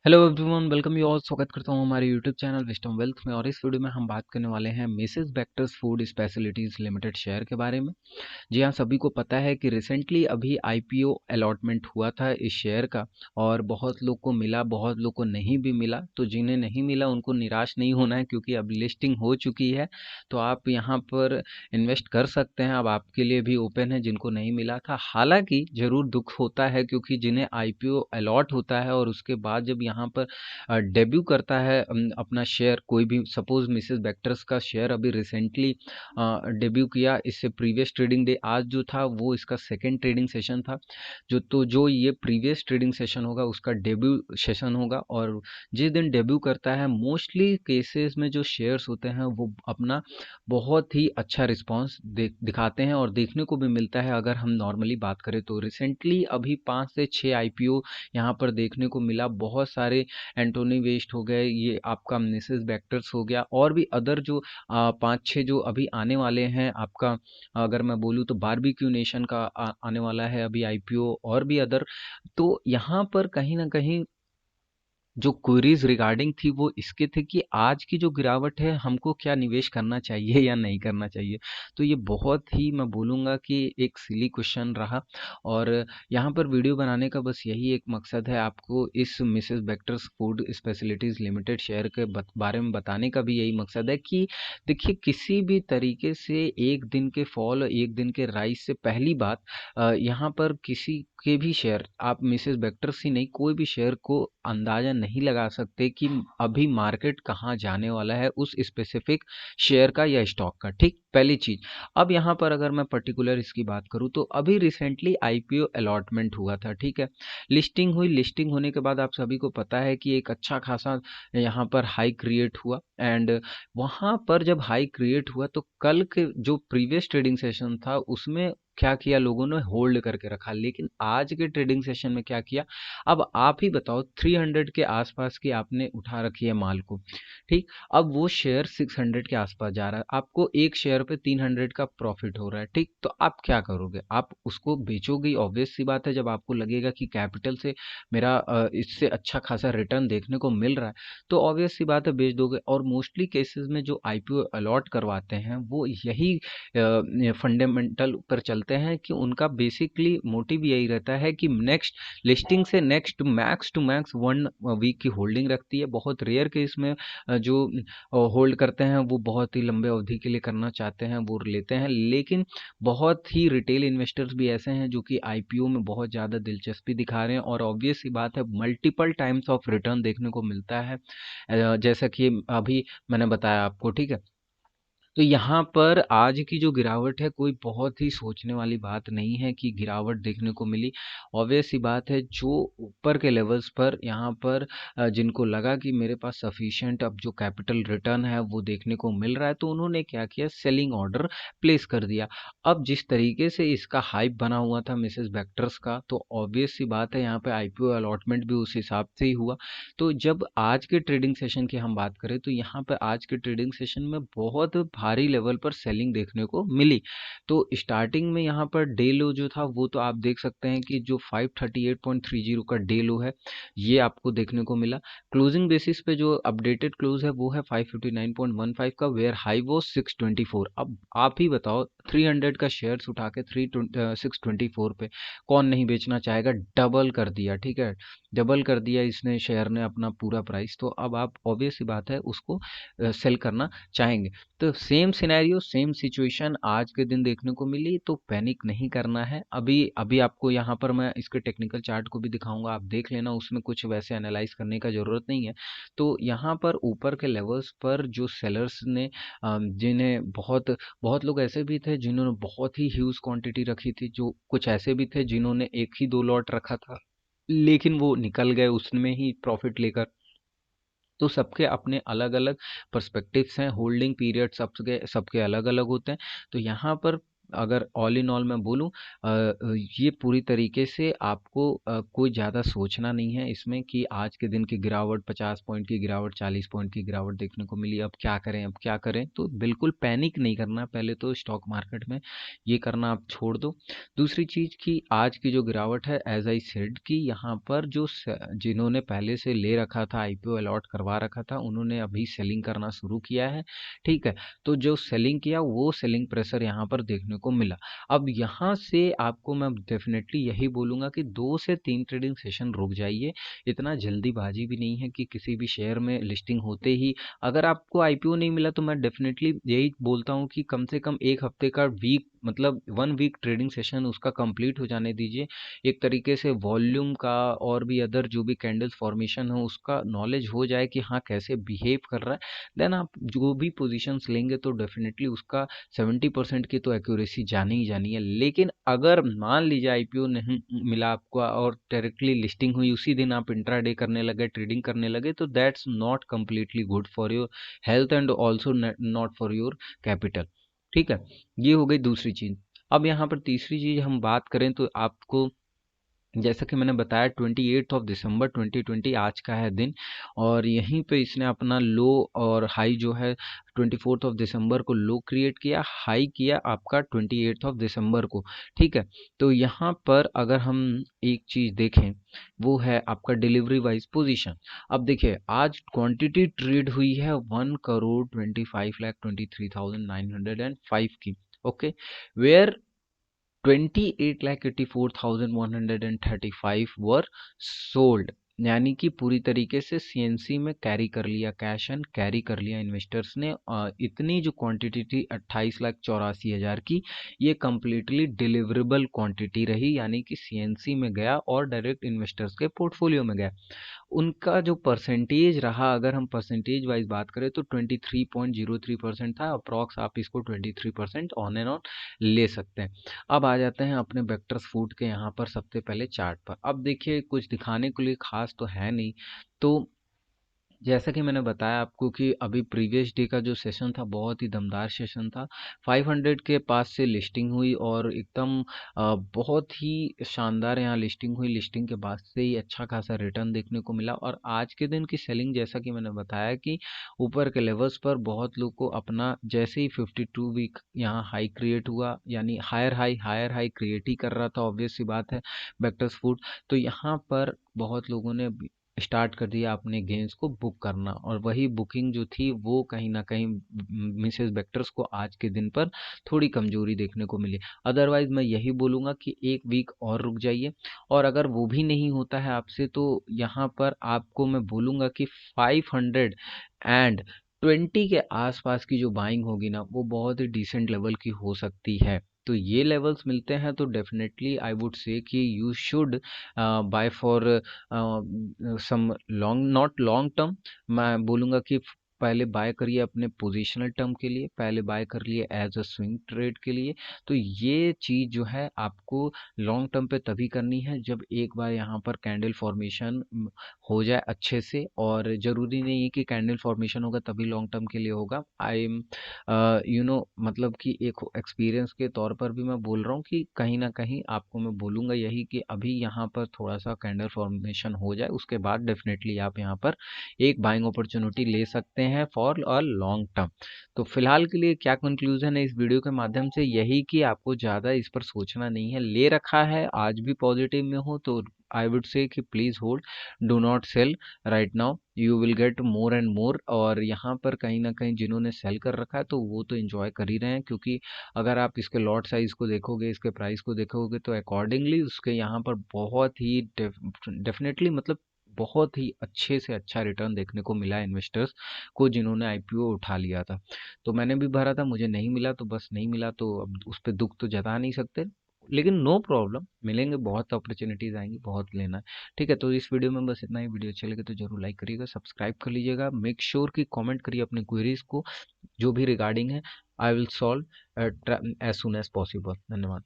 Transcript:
Hello everyone, welcome you all. स्वागत करता हूँ हमारे यूट्यूब चैनल विस्डम वेल्थ में। और इस वीडियो में हम बात करने वाले हैं Mrs Bector's food specialities limited share के बारे में। जी हाँ, सभी को पता है कि रिसेंटली अभी आईपीओ अलॉटमेंट हुआ था इस शेयर का, और बहुत लोग को मिला, बहुत लोग को नहीं भी मिला। तो जिन्हें नहीं मिला उनको निराश नहीं होना है, क्योंकि अब लिस्टिंग हो चुकी है। तो आप यहाँ पर इन्वेस्ट कर सकते हैं। अब आपके लिए भी ओपन है जिनको नहीं मिला था। हालांकि ज़रूर दुख होता है, क्योंकि जिन्हें आईपीओ अलॉट होता है और उसके बाद जब यहाँ पर डेब्यू करता है अपना शेयर, कोई भी सपोज मिसेस बेक्टर्स का शेयर अभी रिसेंटली डेब्यू किया, इससे प्रीवियस ट्रेडिंग डे आज जो था वो इसका सेकेंड ट्रेडिंग सेशन था। जो ये प्रीवियस ट्रेडिंग सेशन होगा उसका डेब्यू सेशन होगा। और जिस दिन डेब्यू करता है, मोस्टली केसेस में जो शेयर्स होते हैं वो अपना बहुत ही अच्छा रिस्पांस दिखाते हैं, और देखने को भी मिलता है। अगर हम नॉर्मली बात करें तो रिसेंटली अभी 5 से 6 आईपीओ यहाँ पर देखने को मिला। बहुत सारे एंटोनी वेस्ट हो गए, ये आपका मिसेस बेक्टर्स हो गया, और भी अदर जो 5-6 जो अभी आने वाले हैं आपका। अगर मैं बोलूँ तो बारबेक्यू नेशन का आने वाला है अभी आईपीओ, और भी अदर। तो यहाँ पर कहीं ना कहीं जो क्वेरीज रिगार्डिंग थी वो इसके थे कि आज की जो गिरावट है, हमको क्या निवेश करना चाहिए या नहीं करना चाहिए। तो ये बहुत ही, मैं बोलूँगा कि एक सिली क्वेश्चन रहा। और यहाँ पर वीडियो बनाने का बस यही एक मकसद है, आपको इस Mrs Bector's food specialities limited share के बारे में बताने का भी यही मकसद है कि देखिए, किसी भी तरीके से एक दिन के फॉल, एक दिन के राइज से पहली बात, यहाँ पर किसी के भी शेयर, आप मिसेस बेक्टर्स ही नहीं, कोई भी शेयर को अंदाजा नहीं लगा सकते कि अभी मार्केट कहाँ जाने वाला है उस स्पेसिफिक शेयर का या स्टॉक का। ठीक, पहली चीज। अब यहाँ पर अगर मैं पर्टिकुलर इसकी बात करूँ तो अभी रिसेंटली आईपीओ अलॉटमेंट हुआ था। ठीक है, लिस्टिंग हुई। लिस्टिंग होने के बाद आप सभी को पता है कि एक अच्छा खासा यहाँ पर हाई क्रिएट हुआ। एंड वहाँ पर जब हाई क्रिएट हुआ तो कल के जो प्रीवियस ट्रेडिंग सेशन था उसमें क्या किया, लोगों ने होल्ड करके रखा। लेकिन आज के ट्रेडिंग सेशन में क्या किया, अब आप ही बताओ। 300 के आसपास की आपने उठा रखी है माल को। ठीक, अब वो शेयर 600 के आसपास जा रहा है, आपको एक शेयर पे 300 का प्रॉफिट हो रहा है। ठीक, तो आप क्या करोगे? आप उसको बेचोगे। ऑब्वियस सी बात है, जब आपको लगेगा कि कैपिटल से मेरा इससे अच्छा खासा रिटर्न देखने को मिल रहा है, तो ऑब्वियस सी बात है बेच दोगे। और मोस्टली केसेस में जो आईपीओ अलॉट करवाते हैं वो यही फंडामेंटल पर चलते हैं कि उनका बेसिकली मोटिव यही रहता है कि नेक्स्ट लिस्टिंग से next max to max 1 week की होल्डिंग रखती है। बहुत रेयर केस में जो होल्ड करते हैं वो बहुत ही लंबे अवधि के लिए करना चाहते हैं, वो लेते हैं। लेकिन बहुत ही रिटेल इन्वेस्टर्स भी ऐसे हैं जो कि आईपीओ में बहुत ज़्यादा दिलचस्पी दिखा रहे हैं, और ऑब्वियस सी बात है मल्टीपल टाइम्स ऑफ रिटर्न देखने को मिलता है, जैसा कि अभी मैंने बताया आपको। ठीक है, तो यहाँ पर आज की जो गिरावट है, कोई बहुत ही सोचने वाली बात नहीं है कि गिरावट देखने को मिली। ऑब्वियस सी बात है, जो ऊपर के लेवल्स पर यहाँ पर जिनको लगा कि मेरे पास सफिशिएंट अब जो कैपिटल रिटर्न है वो देखने को मिल रहा है, तो उन्होंने क्या किया, सेलिंग ऑर्डर प्लेस कर दिया। अब जिस तरीके से इसका हाइप बना हुआ था मिसेस बेक्टर्स का, तो ऑब्वियस सी बात है यहाँ पे आईपीओ अलॉटमेंट भी उस हिसाब से ही हुआ। तो जब आज के ट्रेडिंग सेशन की हम बात करें तो यहाँ पर आज के ट्रेडिंग सेशन में बहुत भारी लेवल पर सेलिंग देखने को मिली। तो स्टार्टिंग में यहाँ पर डे लो जो था वो तो आप देख सकते हैं कि जो 538.30 का डे लो है ये आपको देखने को मिला। क्लोजिंग बेसिस पे जो अपडेटेड क्लोज है वो है 559.15 का, वेयर हाई वो 624। अब आप ही बताओ, 300 का शेयर्स उठा के 624 पे कौन नहीं बेचना चाहेगा? डबल कर दिया। ठीक है, डबल कर दिया इसने, शेयर ने अपना पूरा प्राइस। तो अब आप ऑब्वियस सी बात है उसको सेल करना चाहेंगे। तो सेम सिनेरियो, सेम सिचुएशन आज के दिन देखने को मिली। तो पैनिक नहीं करना है। अभी अभी आपको यहाँ पर मैं इसके टेक्निकल चार्ट को भी दिखाऊंगा, आप देख लेना, उसमें कुछ वैसे एनालाइज करने का ज़रूरत नहीं है। तो यहाँ पर ऊपर के लेवल्स पर जो सेलर्स ने जिन्हें बहुत बहुत लोग ऐसे भी थे जिन्होंने बहुत ही ह्यूज क्वांटिटी रखी थी, जो कुछ ऐसे भी थे जिन्होंने एक ही 2 लॉट रखा था, लेकिन वो निकल गए उसमें ही प्रॉफिट लेकर। तो सबके अपने अलग-अलग पर्सपेक्टिव्स हैं, होल्डिंग पीरियड सबके सबके अलग-अलग होते हैं। तो यहाँ पर अगर ऑल इन ऑल मैं बोलूँ, ये पूरी तरीके से आपको कोई ज़्यादा सोचना नहीं है इसमें कि आज के दिन की गिरावट 50 पॉइंट की गिरावट, 40 पॉइंट की गिरावट देखने को मिली, अब क्या करें, अब क्या करें? तो बिल्कुल पैनिक नहीं करना पहले तो स्टॉक मार्केट में, ये करना आप छोड़ दो। दूसरी चीज़ कि आज की जो गिरावट है, एज आई सेड कि यहाँ पर जो जिन्होंने पहले से ले रखा था, आईपीओ अलॉट करवा रखा था, उन्होंने अभी सेलिंग करना शुरू किया है, ठीक है। तो जो सेलिंग किया वो सेलिंग प्रेशर यहाँ पर देखने को मिला। अब यहाँ से आपको मैं डेफिनेटली यही बोलूँगा कि 2 से 3 ट्रेडिंग सेशन रुक जाइए। इतना जल्दीबाजी भी नहीं है कि किसी भी शेयर में लिस्टिंग होते ही अगर आपको आईपीओ नहीं मिला, तो मैं डेफिनेटली यही बोलता हूँ कि कम से कम 1 हफ्ते का वीक, मतलब 1 वीक ट्रेडिंग सेशन उसका कंप्लीट हो जाने दीजिए। एक तरीके से वॉल्यूम का और भी अदर जो भी कैंडल्स फॉर्मेशन हो उसका नॉलेज हो जाए कि हाँ कैसे बिहेव कर रहा है। देन आप जो भी पोजीशंस लेंगे तो डेफिनेटली उसका 70% की तो एक्यूरेसी जानी ही जानी है। लेकिन अगर मान लीजिए आईपीओ नहीं मिला आपको और डायरेक्टली लिस्टिंग हुई, उसी दिन आप इंट्राडे करने लगे, ट्रेडिंग करने लगे, तो that's not completely good for your health and also not for your capital, ठीक है। ये हो गई दूसरी चीज़। अब यहाँ पर तीसरी चीज़ हम बात करें तो आपको, जैसा कि मैंने बताया, 28 दिसंबर 2020 आज का है दिन, और यहीं पे इसने अपना लो और हाई जो है 24 दिसंबर को लो क्रिएट किया, हाई किया आपका 28 दिसंबर को, ठीक है। तो यहाँ पर अगर हम एक चीज़ देखें वो है आपका डिलीवरी वाइज पोजीशन। अब देखिए आज क्वांटिटी ट्रेड हुई है 1,25,23,905 की, ओके, वेयर 28,84,135 वर सोल्ड, यानी कि पूरी तरीके से सीएनसी में कैरी कर लिया, कैश एंड कैरी कर लिया इन्वेस्टर्स ने। इतनी जो क्वांटिटी थी 28,84,000 की, ये कम्प्लीटली डिलीवरेबल क्वांटिटी रही, यानी कि सीएनसी में गया और डायरेक्ट इन्वेस्टर्स के पोर्टफोलियो में गया। उनका जो परसेंटेज रहा, अगर हम परसेंटेज वाइज बात करें तो 23.03% था अप्रॉक्स। आप इसको 23% ऑन एंड ऑन ले सकते हैं। अब आ जाते हैं अपने वेक्टर्स फूड के यहाँ पर सबसे पहले चार्ट पर। अब देखिए कुछ दिखाने के लिए खास तो है नहीं, तो जैसा कि मैंने बताया आपको कि अभी प्रीवियस डे का जो सेशन था बहुत ही दमदार सेशन था। 500 के पास से लिस्टिंग हुई और एकदम बहुत ही शानदार यहाँ लिस्टिंग हुई। लिस्टिंग के बाद से ही अच्छा खासा रिटर्न देखने को मिला, और आज के दिन की सेलिंग जैसा कि मैंने बताया कि ऊपर के लेवल्स पर बहुत लोग को अपना, जैसे ही 52 वीक यहाँ हाई क्रिएट हुआ, यानी हायर हाई क्रिएट ही कर रहा था, ऑब्वियस सी बात है वेक्टर्स फूड। तो यहाँ पर बहुत लोगों ने स्टार्ट कर दिया अपने गेम्स को बुक करना, और वही बुकिंग जो थी वो कहीं ना कहीं मिसेस वेक्टर्स को आज के दिन पर थोड़ी कमजोरी देखने को मिली। अदरवाइज मैं यही बोलूँगा कि एक वीक और रुक जाइए, और अगर वो भी नहीं होता है आपसे तो यहाँ पर आपको मैं बोलूँगा कि 520 के आसपास की जो बाइंग होगी ना, वो बहुत ही डिसेंट लेवल की हो सकती है। तो ये लेवल्स मिलते हैं तो डेफिनेटली आई वुड से कि you should buy for some long, not long term, मैं बोलूँगा कि पहले बाय करिए अपने पोजिशनल टर्म के लिए, पहले बाय कर लिए एज अ स्विंग ट्रेड के लिए। तो ये चीज़ जो है आपको लॉन्ग टर्म पे तभी करनी है जब एक बार यहाँ पर कैंडल फॉर्मेशन हो जाए अच्छे से, और ज़रूरी नहीं है कि कैंडल फॉर्मेशन होगा तभी लॉन्ग टर्म के लिए होगा। आई एम मतलब कि एक एक्सपीरियंस के तौर पर भी मैं बोल रहा हूँ कि कहीं ना कहीं आपको मैं बोलूँगा यही कि अभी यहाँ पर थोड़ा सा कैंडल फॉर्मेशन हो जाए, उसके बाद डेफिनेटली आप यहाँ पर एक बाइंग अपॉर्चुनिटी ले सकते हैं फॉर अ लॉन्ग टर्म। तो फिलहाल के लिए क्या कंक्लूजन है इस वीडियो के माध्यम से, यही कि आपको ज़्यादा इस पर सोचना नहीं है। ले रखा है, आज भी पॉजिटिव में हो तो आई वुड से कि please hold, do not sell right now, you will get more and more. और यहाँ पर कहीं ना कहीं जिन्होंने सेल कर रखा है तो वो तो एंजॉय कर ही रहे हैं, क्योंकि अगर आप इसके लॉट साइज को देखोगे, इसके प्राइस को देखोगे, तो अकॉर्डिंगली उसके यहाँ पर बहुत ही डेफिनेटली, मतलब बहुत ही अच्छे से अच्छा रिटर्न देखने को मिला इन्वेस्टर्स को जिन्होंने आईपीओ उठा लिया था। तो मैंने भी भरा था, मुझे नहीं मिला तो बस नहीं मिला, तो अब उस पर दुख तो जता नहीं सकते, लेकिन नो प्रॉब्लम, मिलेंगे, बहुत अपॉर्चुनिटीज आएंगी, बहुत लेना है, ठीक है। तो इस वीडियो में बस इतना ही। वीडियो अच्छी लगे तो जरूर लाइक करिएगा, सब्सक्राइब कर लीजिएगा, मेक श्योर कि कमेंट करिए अपने क्वेरीज को जो भी रिगार्डिंग है, I will solve as soon as possible. धन्यवाद।